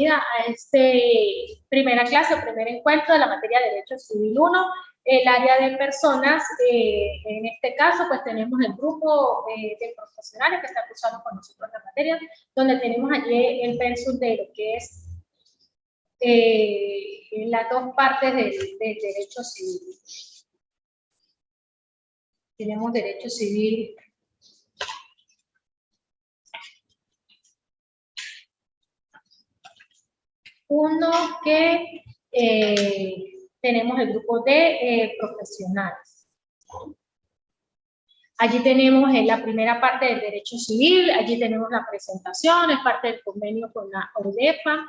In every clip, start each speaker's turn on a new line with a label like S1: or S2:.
S1: bienvenida a este primera clase, primer encuentro de la materia de Derecho Civil 1, el área de personas. En este caso, pues tenemos el grupo de profesionales que están cursando con nosotros la materia, donde tenemos allí el pensum de lo que es las dos partes del derecho civil. Tenemos derecho civil uno, que tenemos el grupo de profesionales. Allí tenemos la primera parte del derecho civil, allí tenemos la presentación, es parte del convenio con la ODEPA.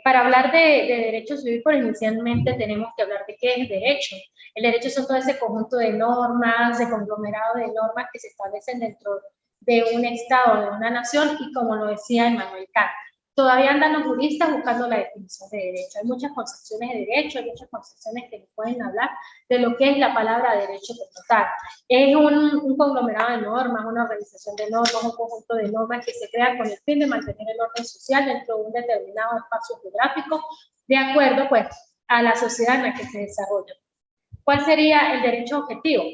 S1: Para hablar de derecho civil, pues inicialmente tenemos que hablar de qué es derecho. El derecho son todo ese conjunto de normas, de conglomerado de normas que se establecen dentro de un estado, de una nación, y como lo decía Immanuel Kant, todavía andan los juristas buscando la definición de derecho. Hay muchas concepciones de derecho, hay muchas concepciones que nos pueden hablar de lo que es la palabra derecho como tal. Es un conglomerado de normas, una organización de normas, un conjunto de normas que se crean con el fin de mantener el orden social dentro de un determinado espacio geográfico, de acuerdo, pues, a la sociedad en la que se desarrolla. ¿Cuál sería el derecho objetivo?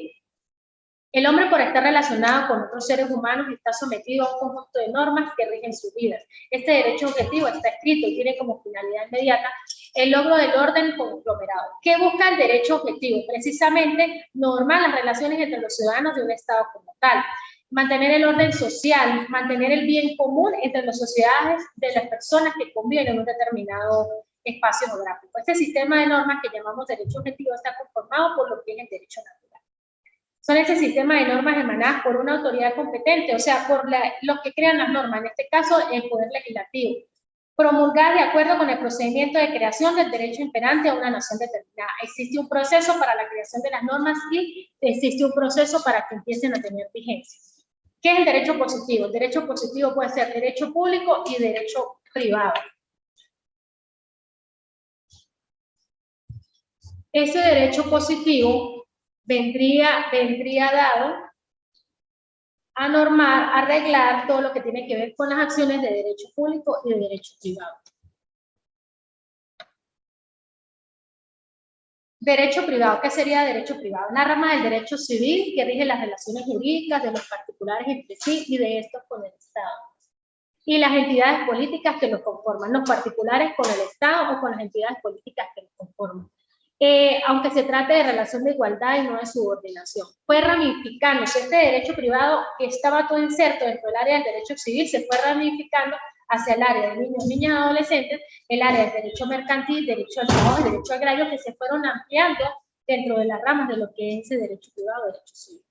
S1: El hombre, por estar relacionado con otros seres humanos, está sometido a un conjunto de normas que rigen sus vidas. Este derecho objetivo está escrito y tiene como finalidad inmediata el logro del orden conglomerado. ¿Qué busca el derecho objetivo? Precisamente normar las relaciones entre los ciudadanos de un Estado como tal, mantener el orden social, mantener el bien común entre las sociedades de las personas que conviven en un determinado espacio geográfico. Este sistema de normas que llamamos derecho objetivo está conformado por lo que es el derecho natural. Son ese sistema de normas emanadas por una autoridad competente, o sea, por los que crean las normas, en este caso el Poder Legislativo, promulgar de acuerdo con el procedimiento de creación del derecho imperante a una nación determinada. Existe un proceso para la creación de las normas y existe un proceso para que empiecen a tener vigencia. ¿Qué es el derecho positivo? El derecho positivo puede ser derecho público y derecho privado. Ese derecho positivo vendría dado a normar, a arreglar todo lo que tiene que ver con las acciones de derecho público y de derecho privado. Derecho privado, ¿qué sería derecho privado? Una rama del derecho civil que rige las relaciones jurídicas de los particulares entre sí y de estos con el Estado. Y las entidades políticas que los conforman, los particulares con el Estado o con las entidades políticas que los conforman. Aunque se trate de relación de igualdad y no de subordinación. Fue ramificándose este derecho privado que estaba todo inserto dentro del área del derecho civil, se fue ramificando hacia el área de niños, niñas y adolescentes, el área del derecho mercantil, derecho al trabajo, derecho agrario, que se fueron ampliando dentro de las ramas de lo que es ese derecho privado, derecho civil.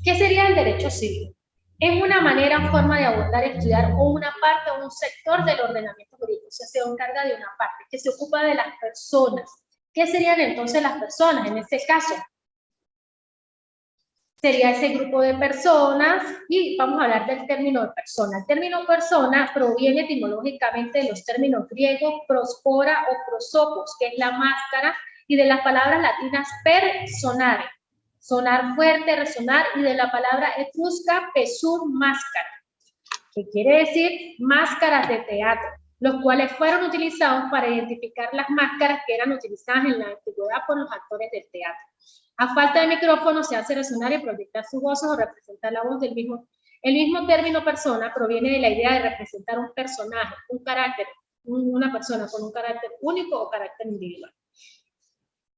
S1: ¿Qué sería el derecho civil? Es una manera o forma de abordar, estudiar o una parte o un sector del ordenamiento jurídico. O sea, se encarga de una parte que se ocupa de las personas. ¿Qué serían entonces las personas en este caso? Sería ese grupo de personas y vamos a hablar del término de persona. El término persona proviene etimológicamente de los términos griegos prospora o prosopos, que es la máscara, y de las palabras latinas personare, sonar fuerte, resonar, y de la palabra etrusca pesur, máscara, que quiere decir máscaras de teatro, los cuales fueron utilizados para identificar las máscaras que eran utilizadas en la antigüedad por los actores del teatro. A falta de micrófono se hace resonar y proyectar sus voces o representar la voz del mismo. El mismo término persona proviene de la idea de representar un personaje, un carácter, una persona con un carácter único o carácter individual.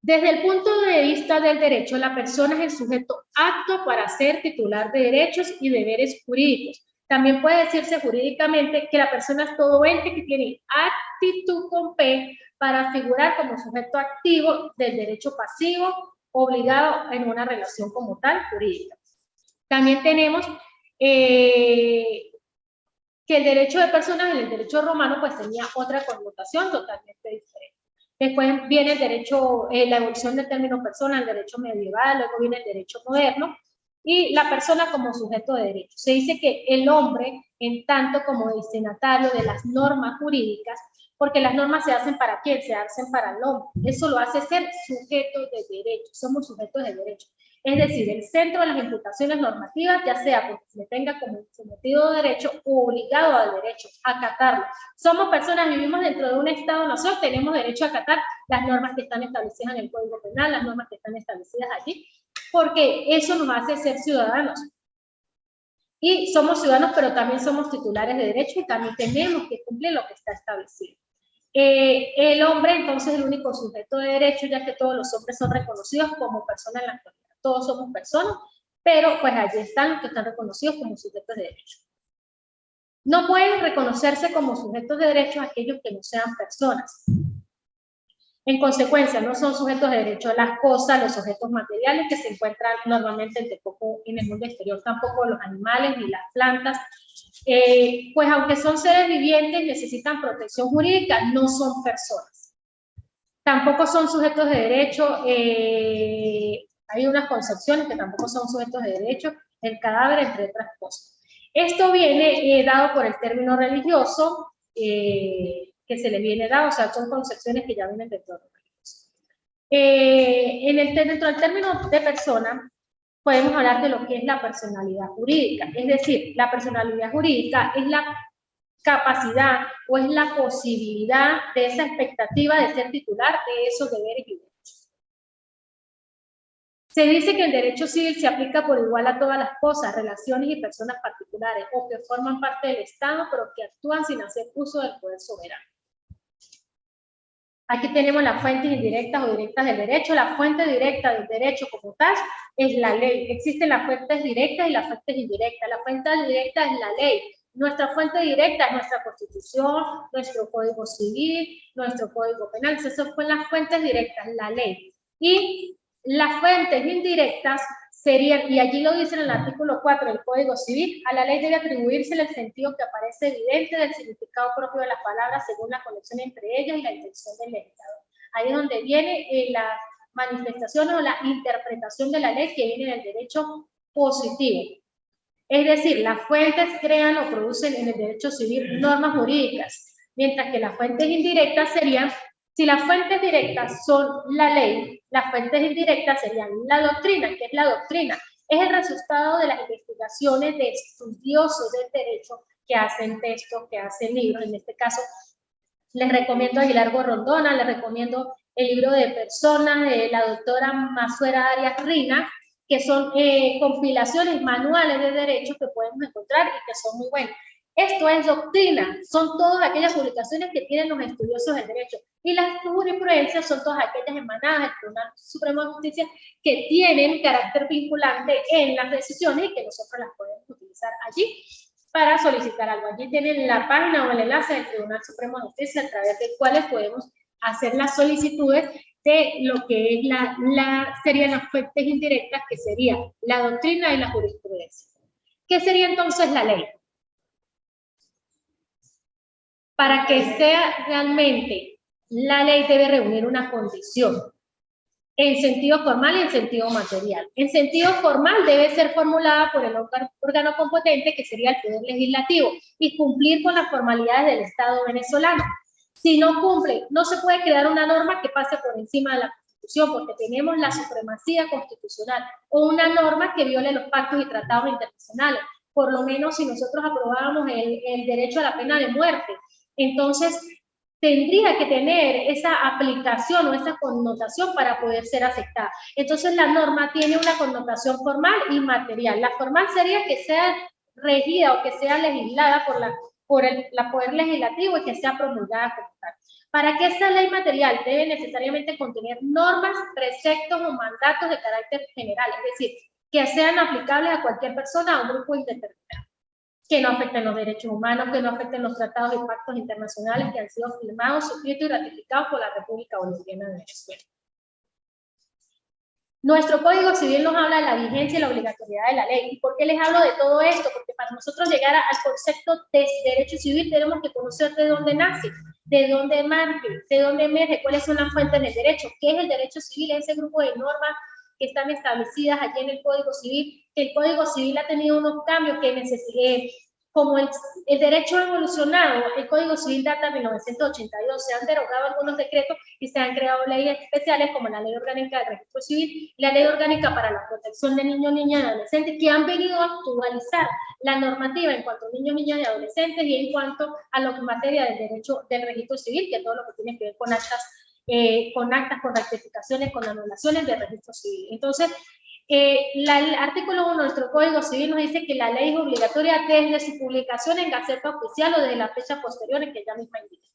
S1: Desde el punto de vista del derecho, la persona es el sujeto apto para ser titular de derechos y deberes jurídicos. También puede decirse jurídicamente que la persona es todo ente que tiene actitud con P para figurar como sujeto activo del derecho pasivo obligado en una relación como tal jurídica. También tenemos que el derecho de personas en el derecho romano pues tenía otra connotación totalmente diferente. Después viene el derecho, la evolución del término persona, el derecho medieval, luego viene el derecho moderno, y la persona como sujeto de derecho. Se dice que el hombre en tanto como destinatario de las normas jurídicas, porque las normas se hacen para quién, se hacen para el hombre. Eso lo hace ser sujeto de derecho, somos sujetos de derecho. Es decir, el centro de las imputaciones normativas, ya sea porque se tenga como sometido de derecho o obligado al derecho, a acatarlo. Somos personas, vivimos dentro de un Estado-nación, tenemos derecho a acatar las normas que están establecidas en el Código Penal, las normas que están establecidas allí, porque eso nos hace ser ciudadanos. Y somos ciudadanos, pero también somos titulares de derecho y también tenemos que cumplir lo que está establecido. El hombre, entonces, es el único sujeto de derecho, ya que todos los hombres son reconocidos como personas en la actualidad. Todos somos personas, pero pues allí están los que están reconocidos como sujetos de derecho. No pueden reconocerse como sujetos de derecho aquellos que no sean personas. En consecuencia, no son sujetos de derecho a las cosas, los objetos materiales que se encuentran normalmente en el mundo exterior, tampoco los animales ni las plantas. Pues aunque son seres vivientes, necesitan protección jurídica, no son personas. Tampoco son sujetos de derecho, hay unas concepciones que tampoco son sujetos de derecho, el cadáver, entre otras cosas. Esto viene dado por el término religioso, que se le viene dado, o sea, son concepciones que ya vienen dentro de dentro del término de persona, podemos hablar de lo que es la personalidad jurídica. Es decir, la personalidad jurídica es la capacidad o es la posibilidad de esa expectativa de ser titular de esos deberes y derechos. Se dice que el derecho civil se aplica por igual a todas las cosas, relaciones y personas particulares o que forman parte del Estado, pero que actúan sin hacer uso del poder soberano. Aquí tenemos las fuentes indirectas o directas del derecho. La fuente directa del derecho como tal es la ley. Existen las fuentes directas y las fuentes indirectas. La fuente directa es la ley. Nuestra fuente directa es nuestra Constitución, nuestro Código Civil, nuestro Código Penal. Esas son las fuentes directas, la ley. Y las fuentes indirectas serían, y allí lo dice en el artículo 4 del Código Civil, a la ley debe atribuirse el sentido que aparece evidente del significado propio de las palabras según la conexión entre ellas y la intención del legislador. Ahí es donde viene la manifestación o la interpretación de la ley que viene del derecho positivo. Es decir, las fuentes crean o producen en el derecho civil normas jurídicas, mientras que las fuentes indirectas serían, si las fuentes directas son la ley, las fuentes indirectas serían la doctrina. ¿Qué es la doctrina? Es el resultado de las investigaciones de estudiosos del derecho que hacen textos, que hacen libros. En este caso, les recomiendo a Aguilar Gorrondona, les recomiendo el libro de Personas de la doctora Masuera Arias Rina, que son compilaciones manuales de derecho que podemos encontrar y que son muy buenas. Esto es doctrina, son todas aquellas publicaciones que tienen los estudiosos del derecho. Y las jurisprudencias son todas aquellas emanadas del Tribunal Supremo de Justicia que tienen carácter vinculante en las decisiones y que nosotros las podemos utilizar allí para solicitar algo. Allí tienen la página o el enlace del Tribunal Supremo de Justicia a través del cual podemos hacer las solicitudes de lo que es serían las fuentes indirectas, que sería la doctrina y la jurisprudencia. ¿Qué sería entonces la ley? Para que sea realmente, la ley debe reunir una condición en sentido formal y en sentido material. En sentido formal debe ser formulada por el órgano competente, que sería el Poder Legislativo, y cumplir con las formalidades del Estado venezolano. Si no cumple, no se puede crear una norma que pase por encima de la Constitución, porque tenemos la supremacía constitucional, o una norma que viole los pactos y tratados internacionales. Por lo menos si nosotros aprobábamos el derecho a la pena de muerte, entonces tendría que tener esa aplicación o esa connotación para poder ser aceptada. Entonces la norma tiene una connotación formal y material. La formal sería que sea regida o que sea legislada por el Poder Legislativo y que sea promulgada como tal. Para que esta ley material debe necesariamente contener normas, preceptos o mandatos de carácter general, es decir, que sean aplicables a cualquier persona o grupo indeterminado, que no afecten los derechos humanos, que no afecten los tratados y pactos internacionales que han sido firmados, suscritos y ratificados por la República Bolivariana de Venezuela. Nuestro Código Civil nos habla de la vigencia y la obligatoriedad de la ley. ¿Y por qué les hablo de todo esto? Porque para nosotros llegar al concepto de derecho civil tenemos que conocer de dónde nace, de dónde emerge, cuáles son las fuentes del derecho, qué es el derecho civil, ese grupo de normas que están establecidas allí en el Código Civil, que el Código Civil ha tenido unos cambios que como el derecho ha evolucionado, el Código Civil data de 1982, se han derogado algunos decretos y se han creado leyes especiales como la Ley Orgánica del Registro Civil y la Ley Orgánica para la Protección de Niños, Niñas y Adolescentes, que han venido a actualizar la normativa en cuanto a niños, niñas y adolescentes y en cuanto a lo que en materia del derecho del registro civil, que es todo lo que tiene que ver con actas, con rectificaciones, con anulaciones del registro civil. Entonces, el artículo 1 de nuestro Código Civil nos dice que la ley es obligatoria desde su publicación en Gaceta Oficial o desde la fecha posterior en que ella misma indica.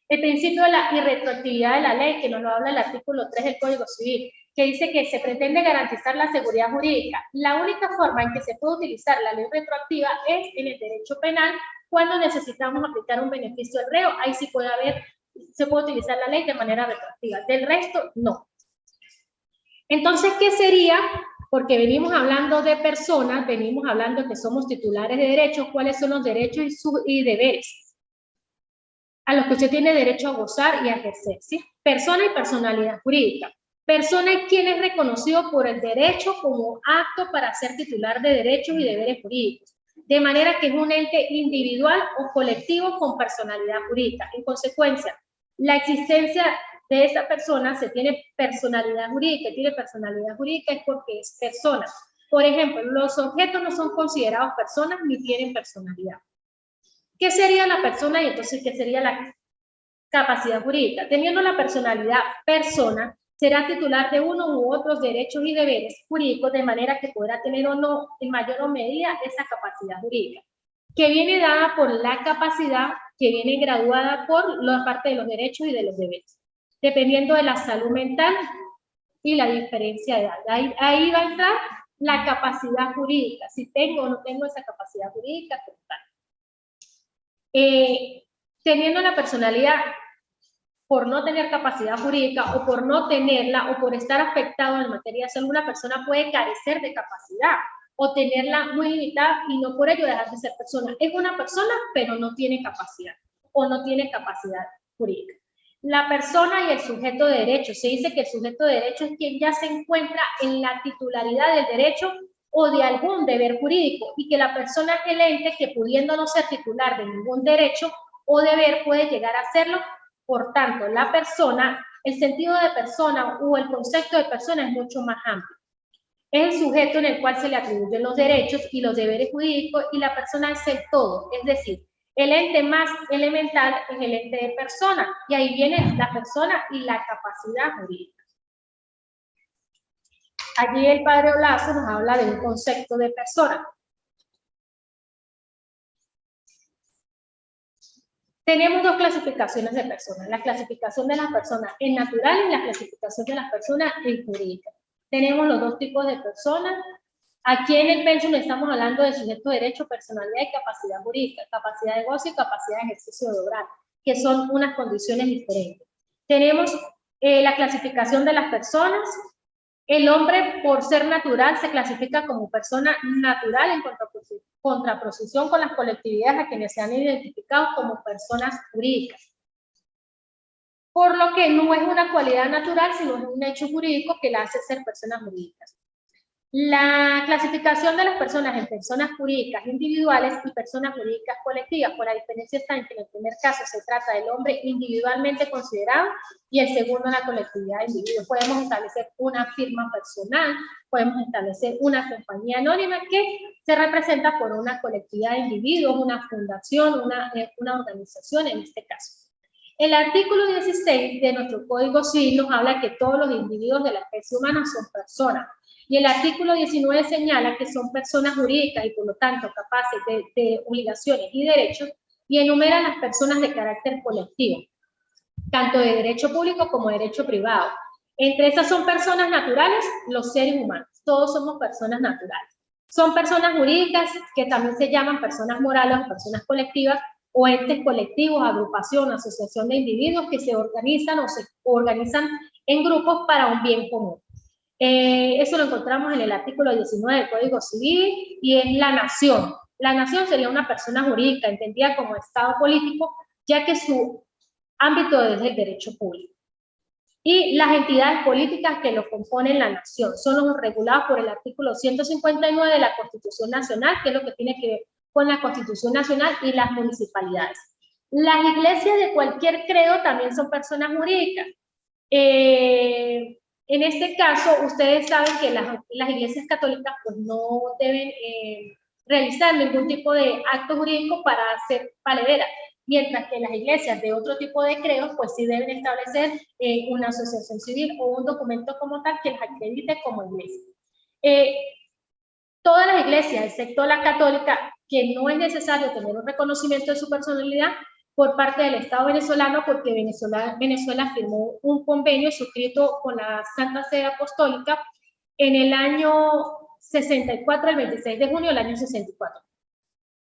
S1: El principio de la irretroactividad de la ley, que nos lo habla el artículo 3 del Código Civil, que dice que se pretende garantizar la seguridad jurídica. La única forma en que se puede utilizar la ley retroactiva es en el derecho penal, cuando necesitamos aplicar un beneficio al reo. Ahí sí se puede utilizar la ley de manera retroactiva. Del resto, no. Entonces, ¿qué sería? Porque venimos hablando de personas, venimos hablando que somos titulares de derechos, ¿cuáles son los derechos y deberes a los que usted tiene derecho a gozar y a ejercer? ¿Sí? Persona y personalidad jurídica. Persona es quien es reconocido por el derecho como apto para ser titular de derechos y deberes jurídicos, de manera que es un ente individual o colectivo con personalidad jurídica. En consecuencia, la existencia de esa persona se tiene personalidad jurídica, es porque es persona. Por ejemplo, los objetos no son considerados personas ni tienen personalidad. ¿Qué sería la persona y entonces qué sería la capacidad jurídica? Teniendo la personalidad persona, será titular de uno u otros derechos y deberes jurídicos, de manera que podrá tener o no, en mayor o medida, esa capacidad jurídica, que viene dada por la capacidad, que viene graduada por la parte de los derechos y de los deberes, dependiendo de la salud mental y la diferencia de edad. Ahí va a entrar la capacidad jurídica, si tengo o no tengo esa capacidad jurídica total. Teniendo la personalidad, por no tener capacidad jurídica o por no tenerla o por estar afectado en materia de salud, una persona puede carecer de capacidad o tenerla muy limitada y no por ello dejar de ser persona. Es una persona, pero no tiene capacidad o no tiene capacidad jurídica. La persona y el sujeto de derecho. Se dice que el sujeto de derecho es quien ya se encuentra en la titularidad del derecho o de algún deber jurídico y que la persona es el ente que, pudiendo no ser titular de ningún derecho o deber, puede llegar a serlo. Por tanto, la persona, el sentido de persona o el concepto de persona es mucho más amplio. Es el sujeto en el cual se le atribuyen los derechos y los deberes jurídicos y la persona es el todo, es decir, el ente más elemental es el ente de persona y ahí viene la persona y la capacidad jurídica. Allí el padre Olazo nos habla de un concepto de persona. Tenemos dos clasificaciones de personas, la clasificación de las personas en natural y la clasificación de las personas en jurídica. Tenemos los dos tipos de personas. Aquí en el pensum estamos hablando de sujeto de derecho, personalidad y capacidad jurídica, capacidad de goce y capacidad de ejercicio de obrar, que son unas condiciones diferentes. Tenemos la clasificación de las personas. El hombre, por ser natural, se clasifica como persona natural en contraposición con las colectividades a quienes se han identificado como personas jurídicas. Por lo que no es una cualidad natural, sino es un hecho jurídico que la hace ser personas jurídicas. La clasificación de las personas en personas jurídicas individuales y personas jurídicas colectivas, por la diferencia está en que en el primer caso se trata del hombre individualmente considerado y el segundo la colectividad de individuos. Podemos establecer una firma personal, podemos establecer una compañía anónima que se representa por una colectividad de individuos, una fundación, una organización en este caso. El artículo 16 de nuestro Código Civil nos habla que todos los individuos de la especie humana son personas. Y el artículo 19 señala que son personas jurídicas y por lo tanto capaces de obligaciones y derechos y enumera las personas de carácter colectivo, tanto de derecho público como de derecho privado. Entre esas son personas naturales, los seres humanos. Todos somos personas naturales. Son personas jurídicas que también se llaman personas morales o personas colectivas o entes colectivos, agrupación, asociación de individuos que se organizan o se organizan en grupos para un bien común. Eso lo encontramos en el artículo 19 del Código Civil y en la nación. La nación sería una persona jurídica entendida como Estado político, ya que su ámbito es el derecho público. Y las entidades políticas que lo componen la nación son los regulados por el artículo 159 de la Constitución Nacional, que es lo que tiene que ver con la Constitución Nacional y las municipalidades. Las iglesias de cualquier credo también son personas jurídicas. En este caso, ustedes saben que las iglesias católicas pues, no deben realizar ningún tipo de acto jurídico para ser valederas, mientras que las iglesias de otro tipo de credos pues sí deben establecer una asociación civil o un documento como tal que las acredite como iglesia. Todas las iglesias, excepto la católica, que no es necesario tener un reconocimiento de su personalidad por parte del Estado venezolano, porque Venezuela firmó un convenio suscrito con la Santa Sede Apostólica en el año 64, el 26 de junio del año 64.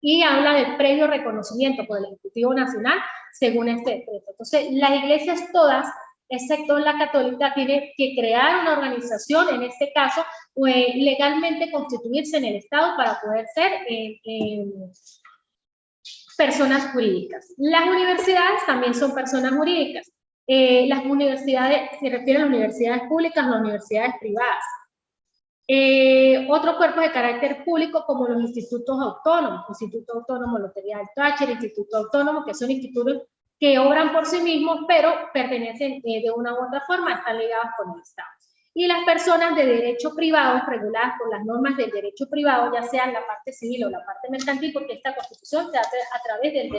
S1: Y habla del previo reconocimiento por el Ejecutivo Nacional según este decreto. Entonces, las iglesias todas, excepto la católica, tienen que crear una organización, en este caso, legalmente constituirse en el Estado para poder ser personas jurídicas. Las universidades también son personas jurídicas. Las universidades, se refieren a las universidades públicas, las universidades privadas. Otros cuerpos de carácter público como los institutos autónomos, Instituto Autónomo de Lotería del Táchira, Instituto Autónomo, que son institutos que obran por sí mismos, pero pertenecen de una u otra forma, están ligados con el Estado. Y las personas de derecho privado, reguladas por las normas del derecho privado, ya sea la parte civil o la parte mercantil, porque esta constitución se hace a través del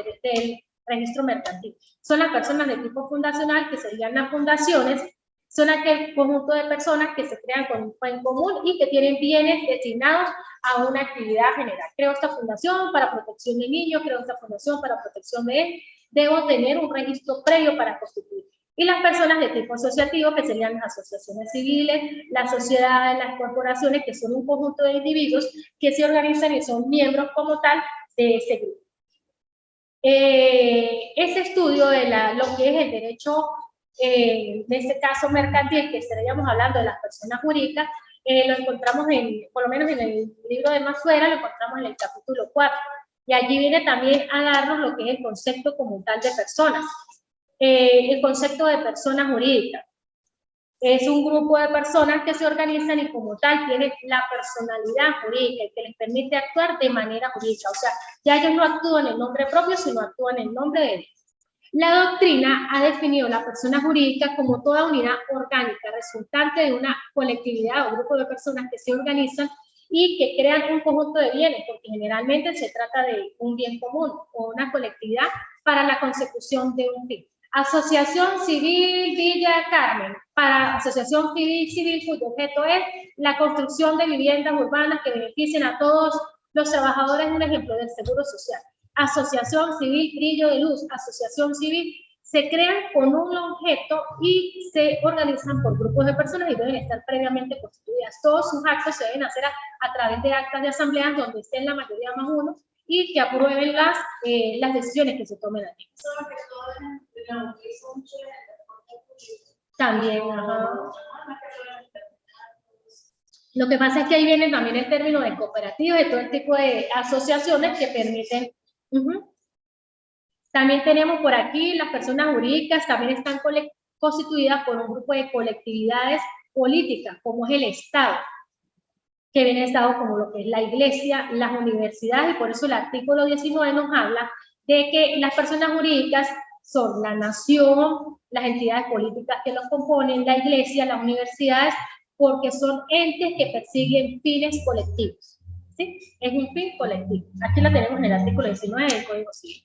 S1: registro mercantil. Son las personas de tipo fundacional, que serían las fundaciones, son aquel conjunto de personas que se crean con un fin común y que tienen bienes destinados a una actividad general. Creo esta fundación para protección de niños, creo esta fundación para protección de él, debo tener un registro previo para constituir. Y las personas de tipo asociativo, que serían las asociaciones civiles, las sociedades, las corporaciones, que son un conjunto de individuos que se organizan y son miembros como tal de ese grupo. Ese estudio de lo que es el derecho, en este caso mercantil, que estaríamos hablando de las personas jurídicas, lo encontramos por lo menos en el libro de Massuera, lo encontramos en el capítulo 4. Y allí viene también a darnos lo que es el concepto como tal de personas. El concepto de persona jurídica. Es un grupo de personas que se organizan y como tal tienen la personalidad jurídica que les permite actuar de manera jurídica. O sea, ya ellos no actúan en nombre propio, sino actúan en nombre de Dios. La doctrina ha definido la persona jurídica como toda unidad orgánica resultante de una colectividad o grupo de personas que se organizan y que crean un conjunto de bienes, porque generalmente se trata de un bien común o una colectividad para la consecución de un fin. Asociación Civil Villa Carmen, para Asociación Civil cuyo objeto es la construcción de viviendas urbanas que beneficien a todos los trabajadores, un ejemplo del Seguro Social. Asociación Civil Brillo de Luz, Asociación Civil, se crean con un objeto y se organizan por grupos de personas y deben estar previamente constituidas. Todos sus actos se deben hacer a través de actas de asamblea donde estén la mayoría más uno y que aprueben las decisiones que se tomen aquí. También, Lo que pasa es que ahí viene también el término de cooperativas y todo el tipo de asociaciones que permiten. También tenemos por aquí las personas jurídicas, también están constituidas por un grupo de colectividades políticas, como es el Estado, que viene Estado como lo que es la Iglesia, las universidades, y por eso el artículo 19 nos habla de que las personas jurídicas son la nación, las entidades políticas que los componen, la Iglesia, las universidades, porque son entes que persiguen fines colectivos. ¿Sí? Es un fin colectivo. Aquí lo tenemos en el artículo 19 del Código Civil.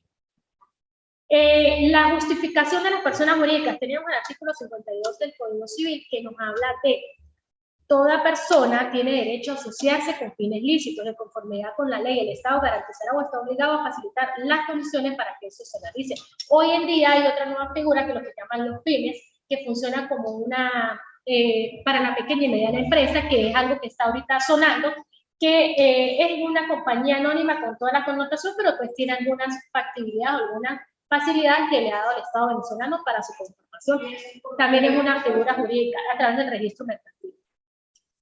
S1: La justificación de las personas jurídicas, tenemos el artículo 52 del Código Civil que nos habla de toda persona tiene derecho a asociarse con fines lícitos, de conformidad con la ley. El Estado garantizará o está obligado a facilitar las condiciones para que eso se realice. Hoy en día hay otra nueva figura que lo que llaman los pymes, que funciona como una, para la pequeña y mediana empresa, que es algo que está ahorita sonando, que es una compañía anónima con toda la connotación, pero pues tiene algunas factibilidades o algunas facilidades que le ha dado el Estado venezolano para su conformación. También es una figura jurídica a través del registro mercantil.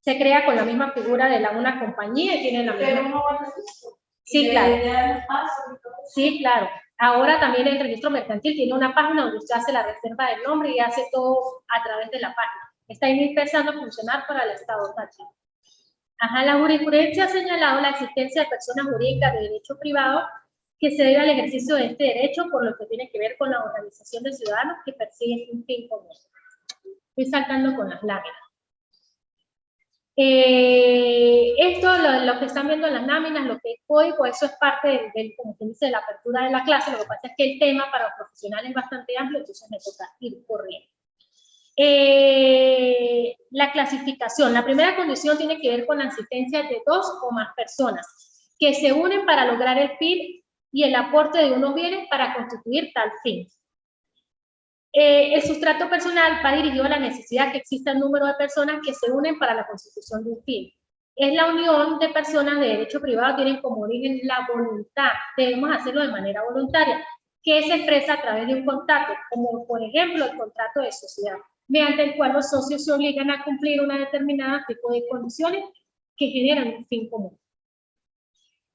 S1: Se crea con la misma figura de una compañía y tiene la misma. Sí, claro. Sí, claro. Ahora también el registro mercantil tiene una página donde usted hace la reserva del nombre y hace todo a través de la página. Está empezando a funcionar para el Estado Táchira. Ajá, la jurisprudencia ha señalado la existencia de personas jurídicas de derecho privado que se debe al ejercicio de este derecho por lo que tiene que ver con la organización de ciudadanos que persiguen un fin común. Estoy saltando con las láminas. Esto, lo que están viendo en las láminas, lo que es código, eso es parte del, como quien dice, de la apertura de la clase. Lo que pasa es que el tema para los profesionales es bastante amplio, entonces me toca ir corriendo. La clasificación. La primera condición tiene que ver con la asistencia de 2 o más personas que se unen para lograr el fin y el aporte de unos bienes para constituir tal fin. El sustrato personal va dirigido a la necesidad que exista un número de personas que se unen para la constitución de un fin. Es la unión de personas de derecho privado, tienen como origen la voluntad. Debemos hacerlo de manera voluntaria, que se expresa a través de un contrato, como por ejemplo el contrato de sociedad, mediante el cual los socios se obligan a cumplir una determinada tipo de condiciones que generan un fin común.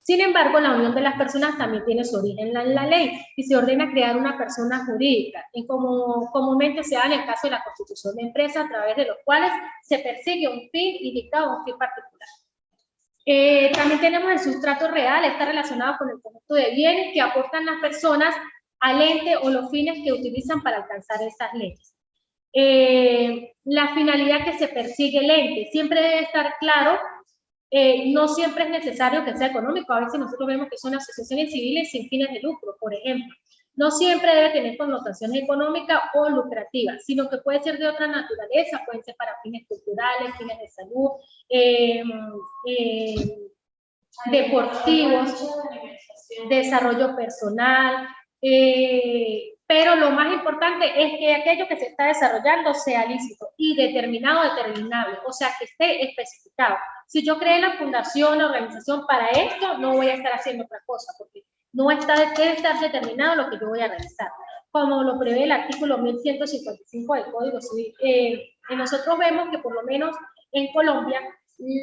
S1: Sin embargo, la unión de las personas también tiene su origen en la ley y se ordena crear una persona jurídica, y como comúnmente se da en el caso de la constitución de empresa, a través de los cuales se persigue un fin limitado o un fin particular. También tenemos el sustrato real, está relacionado con el conjunto de bienes que aportan las personas al ente o los fines que utilizan para alcanzar esas leyes. La finalidad que se persigue el ente, siempre debe estar claro. No siempre es necesario que sea económico, a veces nosotros vemos que son asociaciones civiles sin fines de lucro, por ejemplo. No siempre debe tener connotaciones económicas o lucrativas, sino que puede ser de otra naturaleza, pueden ser para fines culturales, fines de salud, deportivos, desarrollo personal, pero lo más importante es que aquello que se está desarrollando sea lícito y determinado, determinable, o sea, que esté especificado. Si yo creé la fundación, la organización para esto, no voy a estar haciendo otra cosa, porque no debe estar determinado lo que yo voy a realizar, como lo prevé el artículo 1155 del Código Civil. Nosotros vemos que por lo menos en Colombia,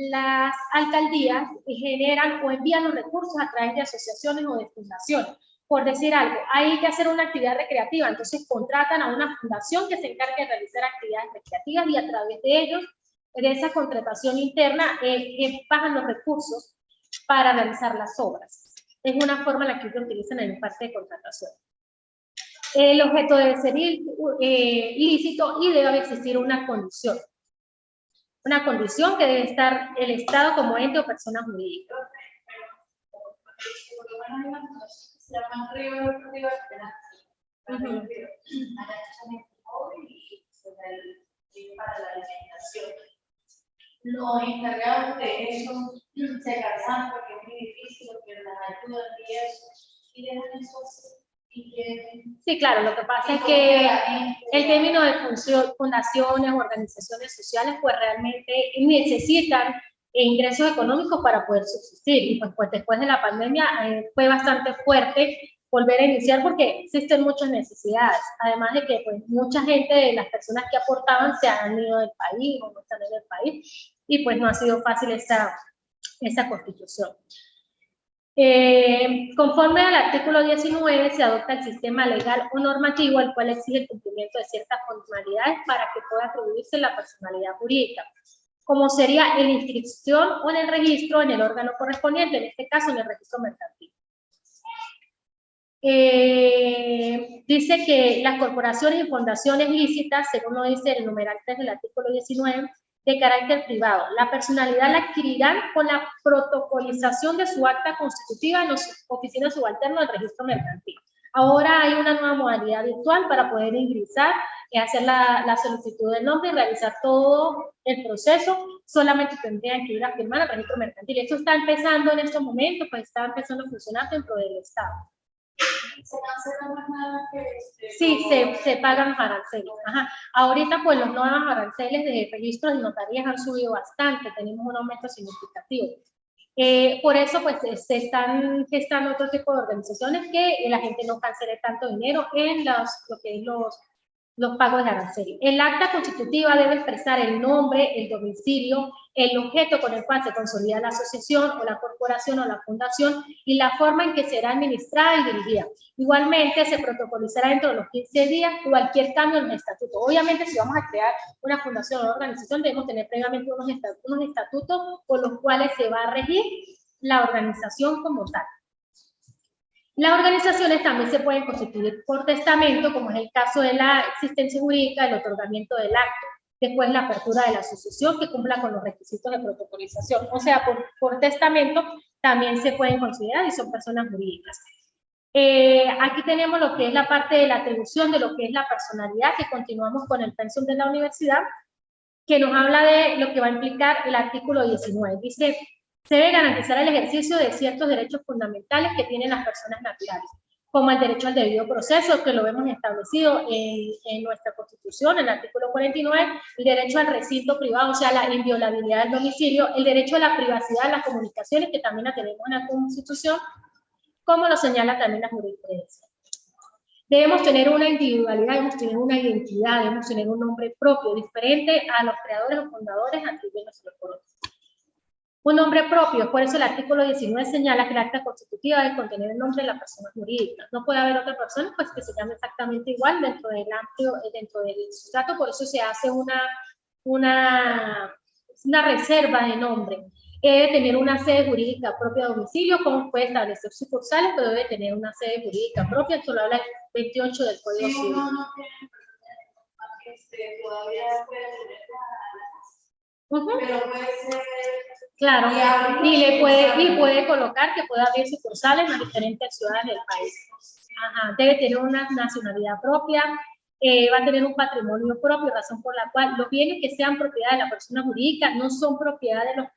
S1: las alcaldías generan o envían los recursos a través de asociaciones o de fundaciones. Por decir algo, hay que hacer una actividad recreativa, entonces contratan a una fundación que se encargue de realizar actividades recreativas y a través de ellos, de esa contratación interna, pagan los recursos para realizar las obras. Es una forma en la que ellos utilizan en parte de contratación. El objeto debe ser ilícito y debe existir una condición. Una condición que debe estar el Estado como ente o persona jurídica.
S2: Los encargados de eso se cansan porque es muy difícil, porque las ayudan y eso, y dejan eso así.
S1: Sí, claro, lo que pasa es que el término de fundaciones, organizaciones sociales, pues realmente necesitan ingresos económicos para poder subsistir. Y pues después de la pandemia fue bastante fuerte volver a iniciar porque existen muchas necesidades. Además de que pues mucha gente de las personas que aportaban se han ido del país o no están en el país y pues no ha sido fácil esa constitución. Conforme al artículo 19 se adopta el sistema legal o normativo al cual exige el cumplimiento de ciertas formalidades para que pueda atribuirse la personalidad jurídica, como sería en inscripción o en el registro en el órgano correspondiente, en este caso en el registro mercantil. Dice que las corporaciones y fundaciones lícitas, según lo dice el numeral 3 del artículo 19, de carácter privado. La personalidad la adquirirán con la protocolización de su acta constitutiva en las oficinas subalternas del registro mercantil. Ahora hay una nueva modalidad virtual para poder ingresar y hacer la solicitud del nombre y realizar todo el proceso. Solamente tendrían que ir a firmar al registro mercantil. Esto está empezando en estos momentos, pues está empezando a funcionar dentro del Estado.
S2: ¿Se cancelan las nada que
S1: Sí, se pagan los aranceles. Ajá. Ahorita, pues, los nuevos aranceles de registros y notarías han subido bastante, tenemos un aumento significativo. Por eso, pues, se están gestando otro tipo de organizaciones que la gente no cancele tanto dinero en lo que es los pagos de arancel. El acta constitutiva debe expresar el nombre, el domicilio, el objeto con el cual se consolida la asociación o la corporación o la fundación y la forma en que será administrada y dirigida. Igualmente, se protocolizará dentro de los 15 días cualquier cambio en el estatuto. Obviamente, si vamos a crear una fundación o una organización, debemos tener previamente unos estatutos por los cuales se va a regir la organización como tal. Las organizaciones también se pueden constituir por testamento, como es el caso de la existencia jurídica, el otorgamiento del acto, después la apertura de la asociación que cumpla con los requisitos de protocolización. O sea, por testamento también se pueden considerar y son personas jurídicas. Aquí tenemos lo que es la parte de la atribución de lo que es la personalidad, que continuamos con el pensum de la universidad, que nos habla de lo que va a implicar el artículo 19. Dice, se debe garantizar el ejercicio de ciertos derechos fundamentales que tienen las personas naturales, como el derecho al debido proceso, que lo vemos establecido en nuestra Constitución, en el artículo 49, el derecho al recinto privado, o sea, la inviolabilidad del domicilio, el derecho a la privacidad de las comunicaciones, que también la tenemos en la Constitución, como lo señala también la jurisprudencia. Debemos tener una individualidad, debemos tener una identidad, debemos tener un nombre propio, diferente a los creadores o fundadores atribuidos por otros. Un nombre propio, por eso el artículo 19 señala que el acta constitutiva debe contener el nombre de la persona jurídica. No puede haber otra persona pues, que se llame exactamente igual dentro del sustrato, por eso se hace una reserva de nombre. Debe tener una sede jurídica propia de domicilio, como puede establecer sucursales, pero debe tener una sede jurídica propia, esto lo habla el 28 del Código Civil.
S2: Todavía puede tener pero puede ser...
S1: Claro, y puede colocar que puede abrir sucursales en diferentes ciudades del país. Ajá, debe tener una nacionalidad propia, va a tener un patrimonio propio, razón por la cual los bienes que sean propiedad de la persona jurídica no son propiedad de los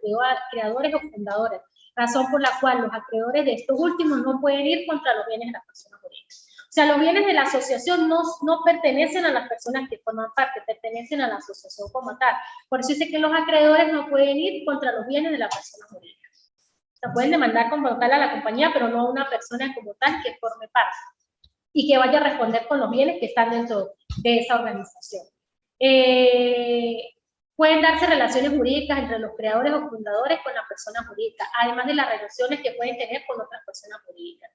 S1: creadores o fundadores, razón por la cual los acreedores de estos últimos no pueden ir contra los bienes de la persona jurídica. O sea, los bienes de la asociación no pertenecen a las personas que forman parte, pertenecen a la asociación como tal. Por eso dice que los acreedores no pueden ir contra los bienes de la persona jurídica. O sea, pueden demandar como tal a la compañía, pero no a una persona como tal que forme parte y que vaya a responder con los bienes que están dentro de esa organización. Pueden darse relaciones jurídicas entre los creadores o fundadores con la persona jurídica, además de las relaciones que pueden tener con otras personas jurídicas.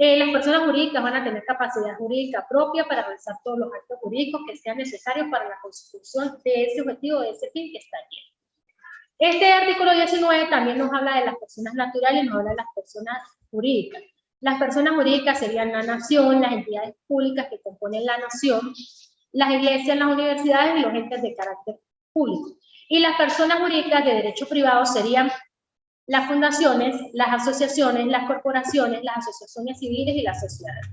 S1: Las personas jurídicas van a tener capacidad jurídica propia para realizar todos los actos jurídicos que sean necesarios para la consecución de ese objetivo, de ese fin que está aquí. Este artículo 19 también nos habla de las personas naturales y nos habla de las personas jurídicas. Las personas jurídicas serían la nación, las entidades públicas que componen la nación, las iglesias, las universidades y los entes de carácter público. Y las personas jurídicas de derecho privado serían las fundaciones, las asociaciones, las corporaciones, las asociaciones civiles y las sociedades.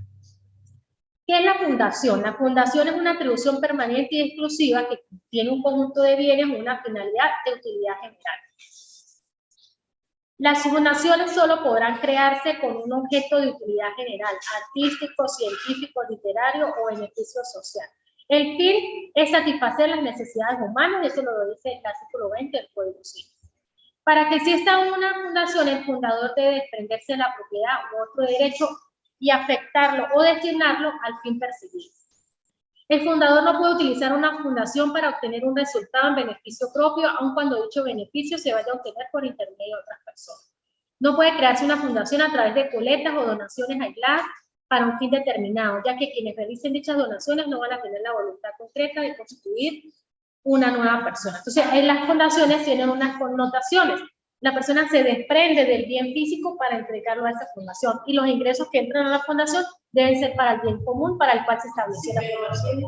S1: ¿Qué es la fundación? La fundación es una atribución permanente y exclusiva que tiene un conjunto de bienes o una finalidad de utilidad general. Las fundaciones solo podrán crearse con un objeto de utilidad general, artístico, científico, literario o beneficio social. El fin es satisfacer las necesidades humanas, eso lo dice el artículo 20 del Código Civil. Para que exista una fundación, el fundador debe desprenderse de la propiedad u otro derecho y afectarlo o destinarlo al fin perseguido. El fundador no puede utilizar una fundación para obtener un resultado en beneficio propio, aun cuando dicho beneficio se vaya a obtener por intermedio de otras personas. No puede crearse una fundación a través de colectas o donaciones aisladas para un fin determinado, ya que quienes realicen dichas donaciones no van a tener la voluntad concreta de constituir una nueva persona. Entonces, las fundaciones tienen unas connotaciones. La persona se desprende del bien físico para entregarlo a esa fundación y los ingresos que entran a la fundación deben ser para el bien común para el cual se estableció la fundación.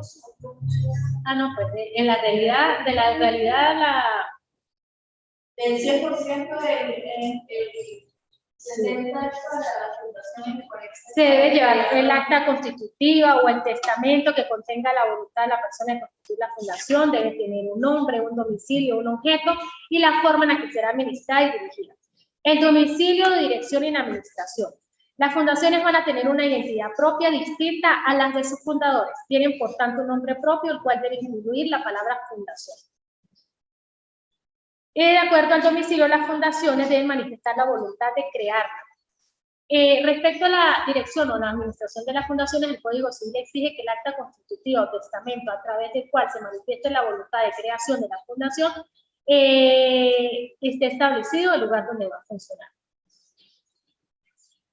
S1: Ah, no, pues en la realidad,
S2: del 100% del 70% para la fundación.
S1: Se debe llevar el acta constitutiva o el testamento que contenga la voluntad de la persona de constituir la fundación, debe tener un nombre, un domicilio, un objeto y la forma en la que será administrada y dirigida. El domicilio, dirección y la administración. Las fundaciones van a tener una identidad propia distinta a las de sus fundadores. Tienen, por tanto, un nombre propio, el cual debe incluir la palabra fundación. De acuerdo al domicilio, las fundaciones deben manifestar la voluntad de crearla. Respecto a la dirección o la administración de las fundaciones, el Código Civil exige que el acta constitutiva o testamento a través del cual se manifieste la voluntad de creación de la fundación esté establecido el lugar donde va a funcionar.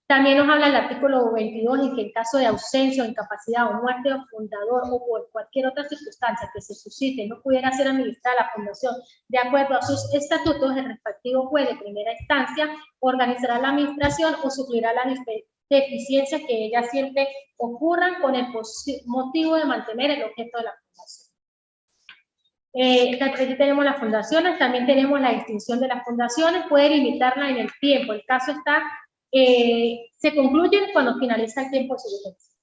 S1: También nos habla el artículo 22 en que en caso de ausencia o incapacidad o muerte del fundador o por cualquier otra circunstancia que se suscite no pudiera ser administrada la fundación de acuerdo a sus estatutos, el respectivo juez de primera instancia organizará la administración o suplirá las deficiencias que ella siempre ocurran con el motivo de mantener el objeto de la fundación. Aquí tenemos las fundaciones, también tenemos la extinción de las fundaciones, puede limitarla en el tiempo, el caso está se concluyen cuando finaliza el tiempo de su vigencia.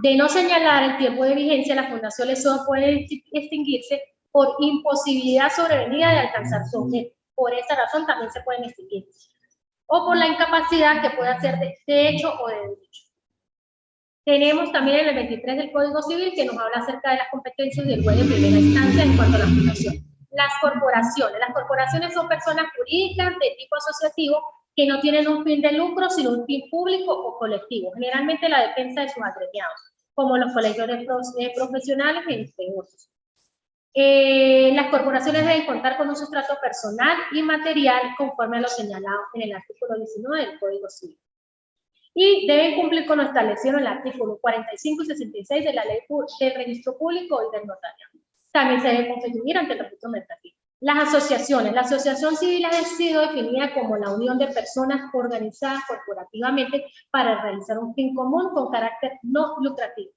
S1: De no señalar el tiempo de vigencia, las fundaciones solo pueden extinguirse por imposibilidad sobrevenida de alcanzar su objeto. Por esa razón también se pueden extinguir. O por la incapacidad que pueda ser de hecho o de derecho. Tenemos también en el 23 del Código Civil que nos habla acerca de las competencias del juez de primera instancia en cuanto a la fundación. Las corporaciones son personas jurídicas de tipo asociativo que no tienen un fin de lucro, sino un fin público o colectivo, generalmente la defensa de sus agremiados, como los colegios de profesionales, entre otros. Las corporaciones deben contar con un sustrato personal y material conforme a lo señalado en el artículo 19 del Código Civil. Y deben cumplir con lo establecido en el artículo 45 y 66 de la Ley del Registro Público y del Notariado. También se debe constituir ante el registro mercantil. Las asociaciones. La asociación civil ha sido definida como la unión de personas organizadas corporativamente para realizar un fin común con carácter no lucrativo.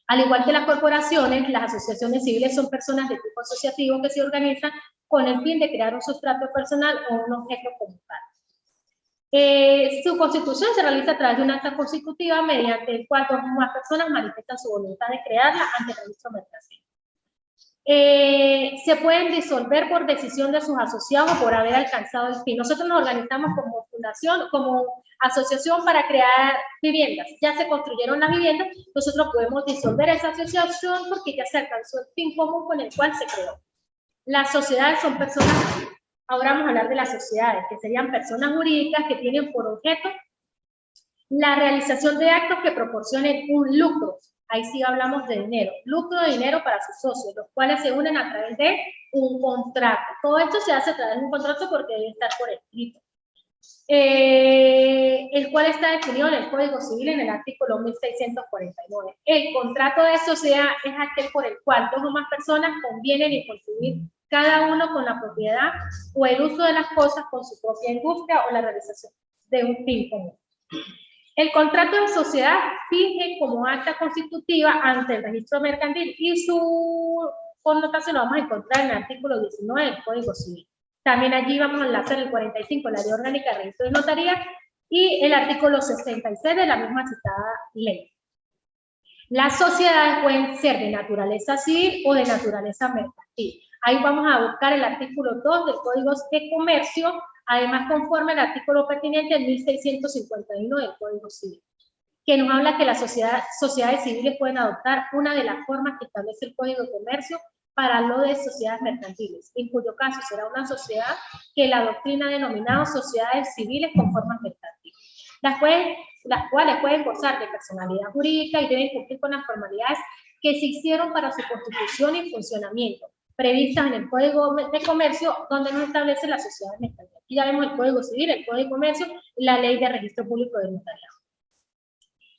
S1: Al igual que las corporaciones, las asociaciones civiles son personas de tipo asociativo que se organizan con el fin de crear un sustrato personal o un objeto como tal. Su constitución se realiza a través de una acta constitutiva mediante el cual dos o más personas manifiestan su voluntad de crearla ante el registro mercantil. Se pueden disolver por decisión de sus asociados o por haber alcanzado el fin. Nosotros nos organizamos como fundación, como asociación para crear viviendas. Ya se construyeron las viviendas, nosotros podemos disolver esa asociación porque ya se alcanzó el fin común con el cual se creó. Las sociedades son personas, ahora vamos a hablar de las sociedades, que serían personas jurídicas que tienen por objeto la realización de actos que proporcionen un lucro. Ahí sí hablamos de dinero, lucro de dinero para sus socios, los cuales se unen a través de un contrato. Todo esto se hace a través de un contrato porque debe estar por escrito. El cual está definido en el Código Civil en el artículo 1649. El contrato de sociedad es aquel por el cual dos o más personas convienen y contribuir cada uno con la propiedad o el uso de las cosas con su propia industria o la realización de un fin común. El contrato de sociedad finge como acta constitutiva ante el registro mercantil y su connotación lo vamos a encontrar en el artículo 19 del Código Civil. También allí vamos a enlazar el 45, la Ley Orgánica de Registro de Notaría, y el artículo 66 de la misma citada ley. Las sociedades pueden ser de naturaleza civil o de naturaleza mercantil. Ahí vamos a buscar el artículo 2 del Código de Comercio, además conforme al artículo pertinente del 1651 del Código Civil, que nos habla que las sociedades civiles pueden adoptar una de las formas que establece el Código de Comercio para lo de sociedades mercantiles, en cuyo caso será una sociedad que la doctrina ha denominado sociedades civiles con formas mercantiles, las cuales pueden gozar de personalidad jurídica y deben cumplir con las formalidades que se hicieron para su constitución y funcionamiento, previstas en el Código de Comercio, donde nos establece la sociedad mercantil. Aquí ya vemos el Código Civil, el Código de Comercio y la Ley de Registro Público del Notariado.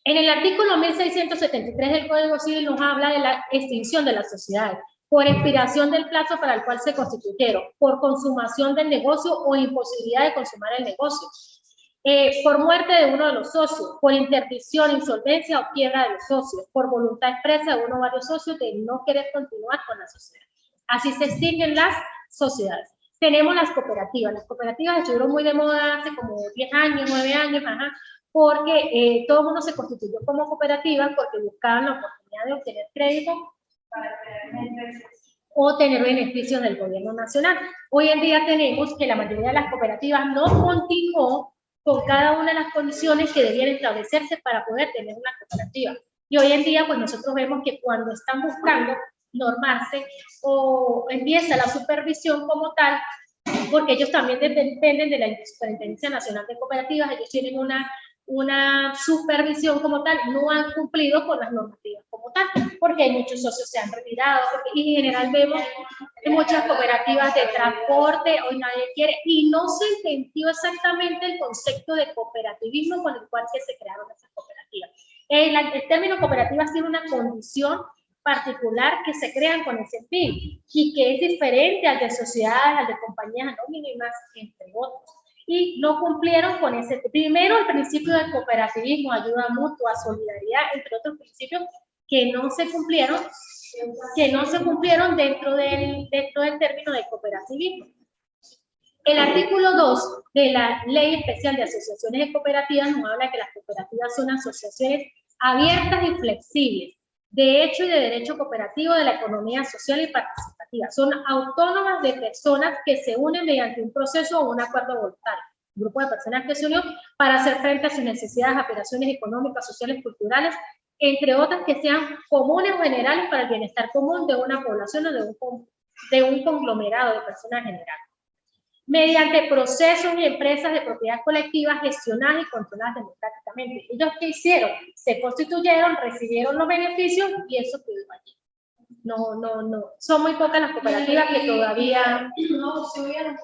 S1: En el artículo 1673 del Código Civil nos habla de la extinción de las sociedades por expiración del plazo para el cual se constituyeron, por consumación del negocio o imposibilidad de consumar el negocio, por muerte de uno de los socios, por interdicción, insolvencia o quiebra de los socios, por voluntad expresa de uno o varios socios de no querer continuar con la sociedad. Así se extinguen las sociedades. Tenemos las cooperativas. Las cooperativas estuvieron muy de moda hace como 10 años, 9 años, porque todo el mundo se constituyó como cooperativa porque buscaban la oportunidad de obtener crédito o tener beneficios del gobierno nacional. Hoy en día tenemos que la mayoría de las cooperativas no continuó con cada una de las condiciones que debían establecerse para poder tener una cooperativa. Y hoy en día, pues nosotros vemos que cuando están buscando normarse o empieza la supervisión como tal, porque ellos también dependen de la Superintendencia Nacional de Cooperativas, ellos tienen una supervisión como tal, no han cumplido con las normativas como tal, porque hay muchos socios se han retirado, y en general vemos que muchas cooperativas de transporte, hoy nadie quiere, y no se entendió exactamente el concepto de cooperativismo con el cual se crearon esas cooperativas. El término cooperativas tiene una condición particular que se crean con ese fin, y que es diferente al de sociedades, al de compañías anónimas, entre otros. Y no cumplieron con ese, primero el principio del cooperativismo, ayuda mutua, solidaridad, entre otros principios que no se cumplieron dentro del término de cooperativismo. El artículo 2 de la Ley Especial de Asociaciones de Cooperativas nos habla que las cooperativas son asociaciones abiertas y flexibles, de hecho y de derecho cooperativo de la economía social y participativa. Son autónomas de personas que se unen mediante un proceso o un acuerdo voluntario. Un grupo de personas que se unió para hacer frente a sus necesidades, aspiraciones económicas, sociales, culturales, entre otras que sean comunes o generales para el bienestar común de una población o de un conglomerado de personas generales, mediante procesos y empresas de propiedad colectiva gestionadas y controladas democráticamente. ¿Ellos qué hicieron? Se constituyeron, recibieron los beneficios y eso quedó allí. No. Son muy pocas las cooperativas que todavía... No, se hubieron.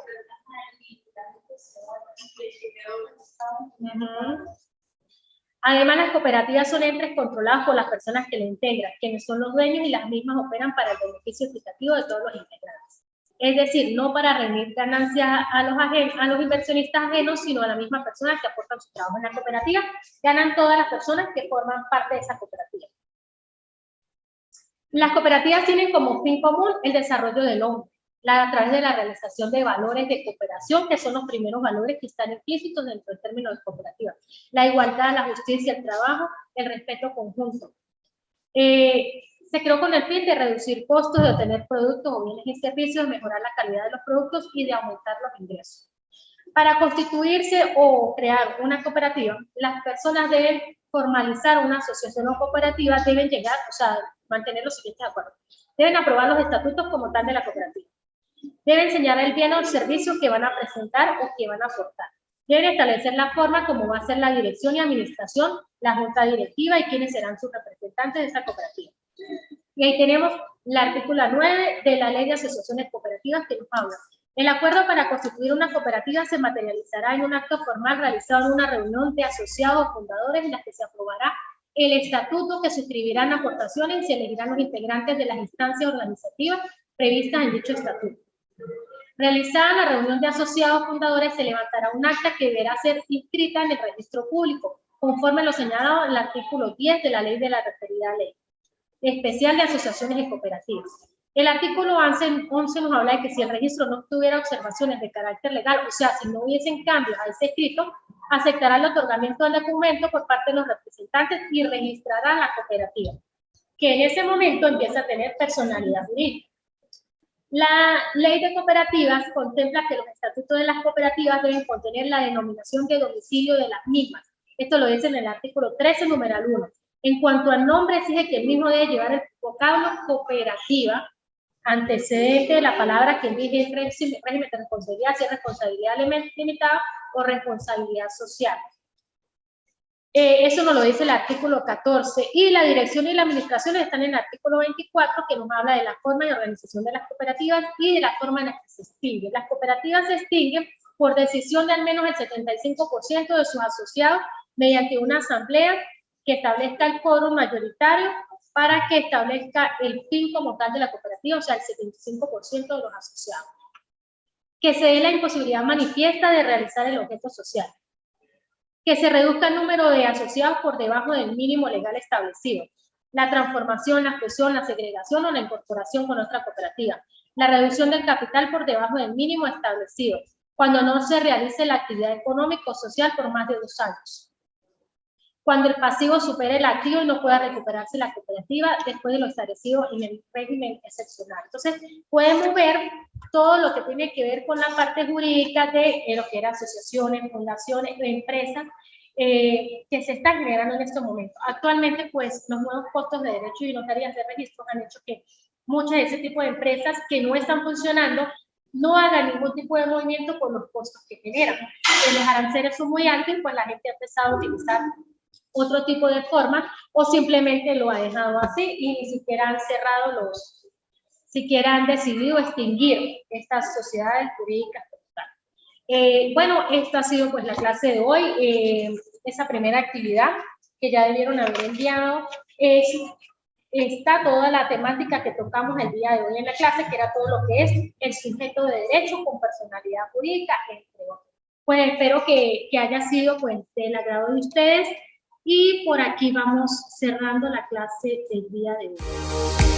S1: Además, las cooperativas son entes controladas por las personas que la integran, quienes son los dueños y las mismas operan para el beneficio equitativo de todos los integrantes. Es decir, no para rendir ganancias a los inversionistas ajenos, sino a la misma persona que aportan su trabajo en la cooperativa. Ganan todas las personas que forman parte de esa cooperativa. Las cooperativas tienen como fin común el desarrollo del hombre, a través de la realización de valores de cooperación, que son los primeros valores que están implícitos dentro del término de cooperativa. La igualdad, la justicia, el trabajo, el respeto conjunto. Se creó con el fin de reducir costos, de obtener productos o bienes y servicios, de mejorar la calidad de los productos y de aumentar los ingresos. Para constituirse o crear una cooperativa, las personas deben formalizar una asociación o cooperativa, deben llegar, o sea, mantener los siguientes acuerdos. Deben aprobar los estatutos como tal de la cooperativa. Deben señalar el bien o el servicio que van a presentar o que van a aportar. Deben establecer la forma como va a ser la dirección y administración, la junta directiva y quiénes serán sus representantes de esa cooperativa. Y ahí tenemos el artículo 9 de la Ley de Asociaciones Cooperativas que nos habla. El acuerdo para constituir una cooperativa se materializará en un acto formal realizado en una reunión de asociados fundadores en la que se aprobará el estatuto, que suscribirán aportaciones y se elegirán los integrantes de las instancias organizativas previstas en dicho estatuto. Realizada la reunión de asociados fundadores, se levantará un acta que deberá ser inscrita en el registro público, conforme lo señalado en el artículo 10 de la ley de la referida ley especial de asociaciones y cooperativas. El artículo 11 nos habla de que si el registro no tuviera observaciones de carácter legal, o sea, si no hubiesen cambios a ese escrito, aceptará el otorgamiento del documento por parte de los representantes y registrará la cooperativa, que en ese momento empieza a tener personalidad jurídica. La ley de cooperativas contempla que los estatutos de las cooperativas deben contener la denominación de domicilio de las mismas. Esto lo dice en el artículo 13, numeral 1. En cuanto al nombre, exige que el mismo debe llevar el vocablo cooperativa, antecedente de la palabra que rige el régimen de responsabilidad, si es responsabilidad limitada o responsabilidad social. Eso nos lo dice el artículo 14. Y la dirección y la administración están en el artículo 24, que nos habla de la forma de organización de las cooperativas y de la forma en la que se extinguen. Las cooperativas se extinguen por decisión de al menos el 75% de sus asociados mediante una asamblea que establezca el quórum mayoritario para que establezca el fin como tal de la cooperativa, o sea, el 75% de los asociados. Que se dé la imposibilidad manifiesta de realizar el objeto social. Que se reduzca el número de asociados por debajo del mínimo legal establecido. La transformación, la fusión, la segregación o la incorporación con otra cooperativa. La reducción del capital por debajo del mínimo establecido, cuando no se realice la actividad económica o social por más de 2 años. Cuando el pasivo supere el activo y no pueda recuperarse la cooperativa después de lo establecido en el régimen excepcional. Entonces, podemos ver todo lo que tiene que ver con la parte jurídica de lo que eran asociaciones, fundaciones, empresas, que se están generando en estos momentos. Actualmente, pues, los nuevos costos de derecho y notarías de registro han hecho que muchas de ese tipo de empresas que no están funcionando no haga ningún tipo de movimiento por los costos que generan. Los aranceles son muy altos y pues la gente ha empezado a utilizar otro tipo de forma o simplemente lo ha dejado así y ni siquiera han cerrado siquiera han decidido extinguir estas sociedades jurídicas. Bueno, esta ha sido pues la clase de hoy, esa primera actividad que ya debieron haber enviado. Está toda la temática que tocamos el día de hoy en la clase, que era todo lo que es el sujeto de derecho con personalidad jurídica, entre otros. Pues espero que haya sido pues del agrado de ustedes y por aquí vamos cerrando la clase del día de hoy.